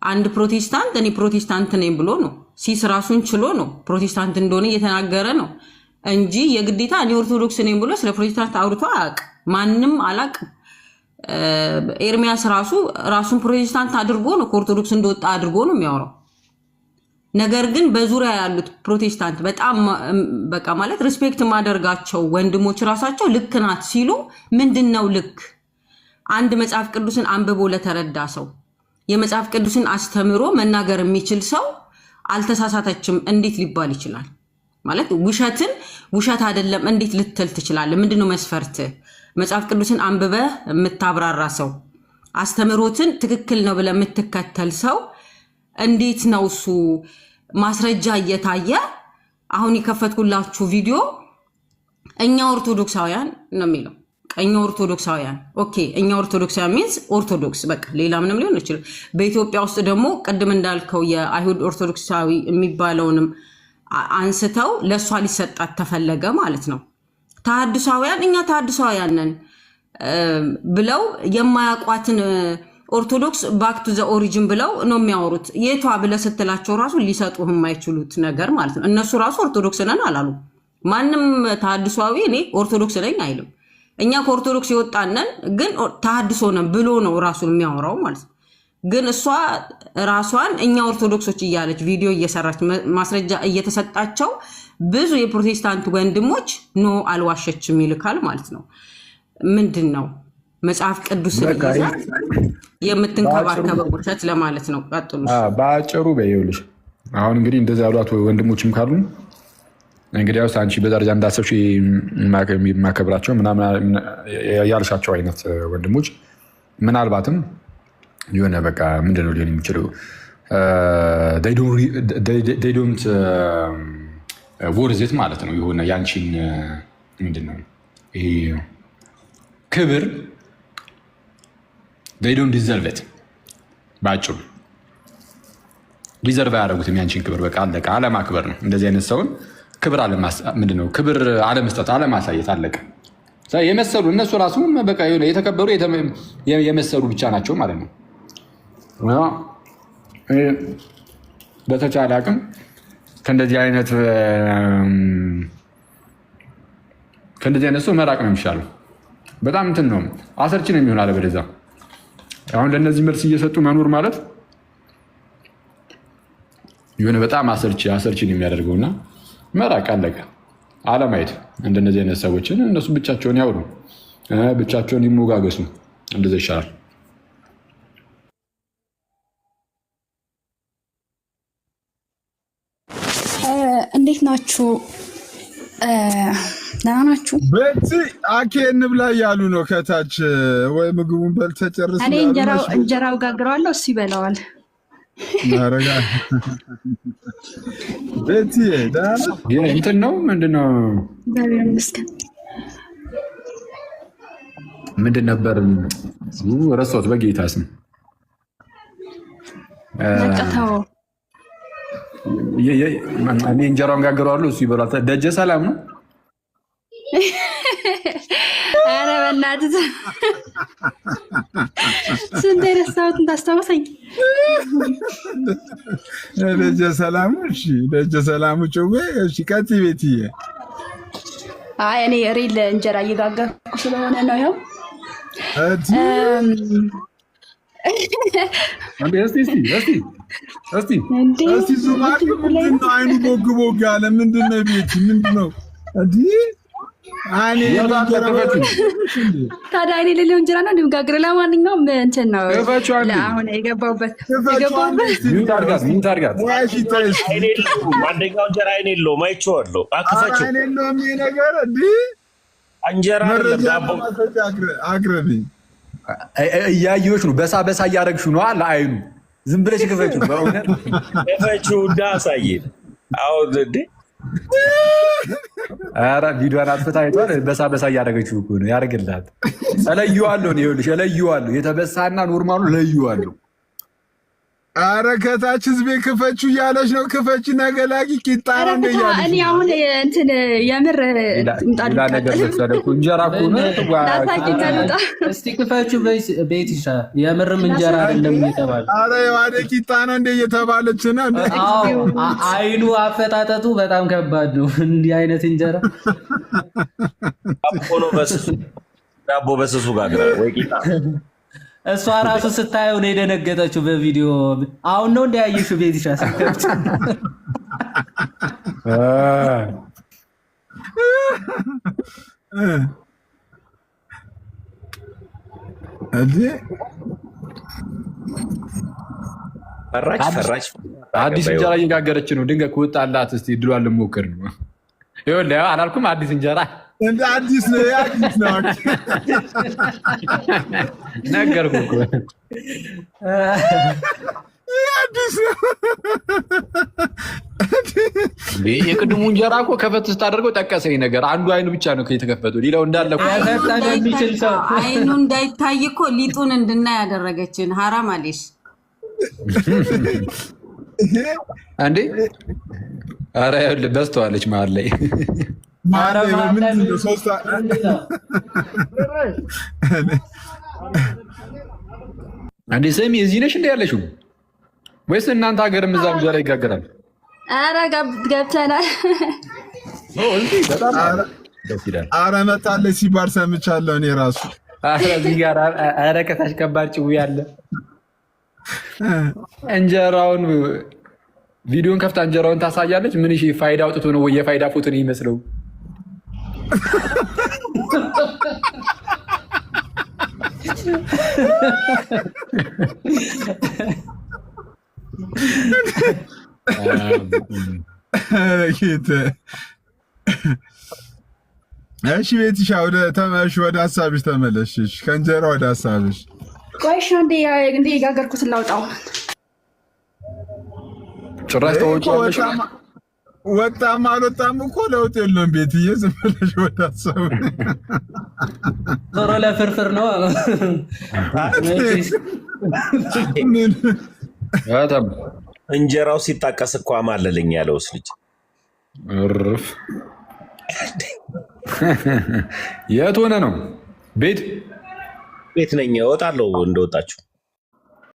አንድ ፕሮቴስታንት እኔ ፕሮቴስታንት ነኝ ብሎ ነው ሲስ ራሱን ችሎ ነው ፕሮቴስታንት እንደሆነ እየተናገረ ነው እንጂ የግዴታ እኔ ኦርቶዶክስ ነኝ ብሎ ስለ ፕሮቴስታንት አውርቶ አያውቅም። ማንም አላውቅም። ኤርሚያስ ራሱን ፕሮቴስታንት አድርጎ ነው ከኦርቶዶክስ እንደወጣ አድርጎ ነው የሚያወራው። ነገር ግን በዙሪያ ያሉት ፕሮቴስታንት በጣም በቃ ማለት ሪስፔክት ማደርጋቸው ወንድሞች ራሳቸው ልክ ናት ሲሉ ምንድነው ልክ? አንድ መጽሐፍ ቅዱስን አንብቦ ለተረዳ ሰው የመጽሐፍ ቅዱስን አስተምሮ መናገር የሚችል ሰው አልተሳሳተችም እንዴት ሊባል ይችላል? ማለት ውሸትን ውሸት አይደለም እንዴት ልትል ትችላለህ? ምንድነው መስፈርት? መጽሐፍ ቅዱስን አንብበህ የምታብራራ ሰው አስተምሮትን ትክክል ነው ብለህ የምትከተል ሰው እንዴት ነው እሱ ማስረጃ እየታየ አሁን የከፈትኩላችሁ ቪዲዮ እኛ ኦርቶዶክሳውያን ነው የሚለው። እኛ ኦርቶዶክሳውያን ኦኬ፣ እኛ ኦርቶዶክሳውያን ሚንስ ኦርቶዶክስ በቃ ሌላ ምንም ሊሆን ይችላል። በኢትዮጵያ ውስጥ ደግሞ ቅድም እንዳልከው የአይሁድ ኦርቶዶክሳዊ የሚባለውንም አንስተው ለእሷ ሊሰጣት ተፈለገ ማለት ነው። ተሐድሳውያን እኛ ተሐድሳውያን ነን ብለው የማያውቋትን ኦርቶዶክስ ባክ ቱ ዘ ኦሪጂን ብለው ነው የሚያወሩት። የቷ ብለህ ስትላቸው ራሱ ሊሰጡህ የማይችሉት ነገር ማለት ነው። እነሱ ራሱ ኦርቶዶክስ ነን አላሉ። ማንም ተሐድሷዊ እኔ ኦርቶዶክስ ነኝ አይልም። እኛ ከኦርቶዶክስ የወጣነን ግን ተሐድሶ ነን ብሎ ነው ራሱን የሚያወራው ማለት ነው። ግን እሷ ራሷን እኛ ኦርቶዶክሶች እያለች ቪዲዮ እየሰራች ማስረጃ እየተሰጣቸው ብዙ የፕሮቴስታንት ወንድሞች ኖ አልዋሸችም ይልካል ማለት ነው። ምንድን ነው መጽሐፍ ቅዱስ የምትንከባከበው ውሸት ለማለት ነው። ቀጥሉ። በአጭሩ በይውልሽ አሁን እንግዲህ እንደዚህ ያሏት ወንድሞችም ካሉ እንግዲያውስ አንቺ በደረጃ እንዳሰብሽ የማከብራቸው ምናምን ያልሻቸው አይነት ወንድሞች ምናልባትም የሆነ በቃ ምንድነው ሊሆን የሚችለው ዶንት ወርዝት ማለት ነው። የሆነ ያንቺን ምንድነው ይሄ ክብር ዶንት ዲዘርቭ ባጭሩ ዲዘርቭ አያደርጉትም ያንቺን ክብር። በቃ አለቀ። አለማክበር ነው። እንደዚህ አይነት ሰውን ምንድነው ክብር አለመስጠት፣ አለማሳየት፣ አለቀ። የመሰሉ እነሱ ራሱ በቃ የተከበሩ የመሰሉ ብቻ ናቸው ማለት ነው። በተቻለ አቅም ከእንደዚህ አይነት ሰው መራቅ ነው የሚሻለው። በጣም እንትን ነው አሰርች ነው የሚሆን አለበለዚያ አሁን ለእነዚህ መልስ እየሰጡ መኖር ማለት የሆነ በጣም አሰርችን የሚያደርገውና መራቅ አለቀ። አለማየት እንደነዚህ አይነት ሰዎችን እነሱ ብቻቸውን ያውሩ፣ ብቻቸውን ይሞጋገሱ። እንደዛ ይሻላል። እንዴት ናችሁ? ደህና ናችሁ? በቲ አኬ እንብላ እያሉ ነው ከታች። ወይ ምግቡን በልተህ ጨርስ። እኔ እንጀራው ጋግረዋለሁ፣ እሱ ይበላዋል። በቲ እንትን ነው ምንድነው ምንድን ነበር ረሳሁት። በጌታ ስም እኔ እንጀራውን ጋግረዋለሁ፣ እሱ ይበላል። ደጀ ሰላም ነው። ኧረ በእናትህ ስንት የረሳሁትን ታስታውሰኝ። ደጀ ሰላሙ እሺ፣ ደጀ ሰላሙ ጭዌ እሺ። ቀጥይ ቤትዬ። አይ እኔ ሪል እንጀራ እየጋገርኩ ስለሆነ ነው። ያው እስቲ ዙማክ ምንድን ነው? አይኑ ቦግ ቦግ አለ። ምንድን ነው ቤቲ? ምንድን ነው እንዲህ? ታዲያ እኔ ሌላው እንጀራ ነው እንደምጋግር። ለማንኛውም እንትን ነው አሁን የገባሁበት አንደኛው እንጀራ አይን የለውም። አይቼዋለሁ። አክፈችው አይን የለውም። ይሄ ነገር እንዲህ እንጀራ ዳቦ አቅርብኝ። እያየሁሽ ነው። በሳ እያደረግሽው ነው አለ አይኑ። ዝም ብለሽ ክፈችው። በእውነት ክፈችው እንዳሳየን አሁን እንዴ ኧረ ቪዲዮን አጥፍታ አይቷል። በሳ እያደረገችው እኮ ነው። ያደርግላት። እለየዋለሁ ነው ይኸውልሽ፣ እለየዋለሁ። የተበሳና ኖርማሉ እለየዋለሁ። ኧረ ከታች ህዝቤ ክፈችው እያለች ነው። ክፈች ነገላጊ ቂጣ ነው እንደ እያለች እኔ አሁን እንትን የምር ሌላ ነገር መሰለኩ እንጀራ እኮ ነው። እስቲ ክፈችው ቤት ይሻ የምርም እንጀራ አይደለም እየተባለ ኧረ የዋደ ቂጣ ነው እንደ እየተባለች ነው። አይኑ አፈጣጠጡ በጣም ከባድ ነው። እንዲህ አይነት እንጀራ ዳቦ በስሱ ጋግራ ወይ ቂጣ እሷ ራሱ ስታየው ነው የደነገጠችው በቪዲዮ። አሁን ነው እንዳያየሽው ቤት ይሻ ሰከፍት ፈራች አዲስ እንጀራ እየጋገረች ነው። ድንገት ከወጣላት እስቲ ድሏን ልሞክር ነው። ይኸውልህ አላልኩም አዲስ እንጀራ እንደ አዲስ ነው። አዲስ ነው ነገርኩህ እኮ አዲስ ነው። የቅድሙ እንጀራ እኮ ከፈት ስታደርገው ጠቀሰኝ ነገር። አንዱ አይኑ ብቻ ነው የተከፈተው፣ ሌላው እንዳለ የሚችል ሰው አይኑ እንዳይታይ እኮ ሊጡን እንድናይ ያደረገችን ሀራም አለሽ እንዴ። ኧረ በስተዋለች መሀል ላይ አንዴ ስሚ፣ እዚህ ነሽ እንደ ያለሽው ወይስ እናንተ ሀገርም እዛም እንጀራ ይጋገራል? ኧረ ገብተናል። ኧረ መጣለች ሲባል ሰምቻለሁ እኔ ራሱ። እዚህ ጋር ኧረ ከታች ከባድ ጭው ያለ እንጀራውን ቪዲዮን ከፍታ እንጀራውን ታሳያለች። ምን ፋይዳ አውጥቶ ነው ወይ የፋይዳ ፎቶ ነው ይመስለው? እሺ ቤትሻ ወደ ሀሳብሽ ተመለሽ። ከእንጀራ ወደ ሀሳብሽ። ቆይ እሺ፣ እንዴ የጋገርኩትን ላውጣው። ጭራሽ ተወጪዋለሽ። ወጣም አልወጣም እኮ ለውጥ የለም። ቤትዬ ዝም ብለሽ ወደ ሀሳብ ዞሮ ለፍርፍር ነው። እንጀራው ሲጣቀስ እኮ አማለለኝ ያለውስ ልጅ እርፍ። የት ሆነ ነው? ቤት ነኝ። እወጣለሁ እንደወጣችሁ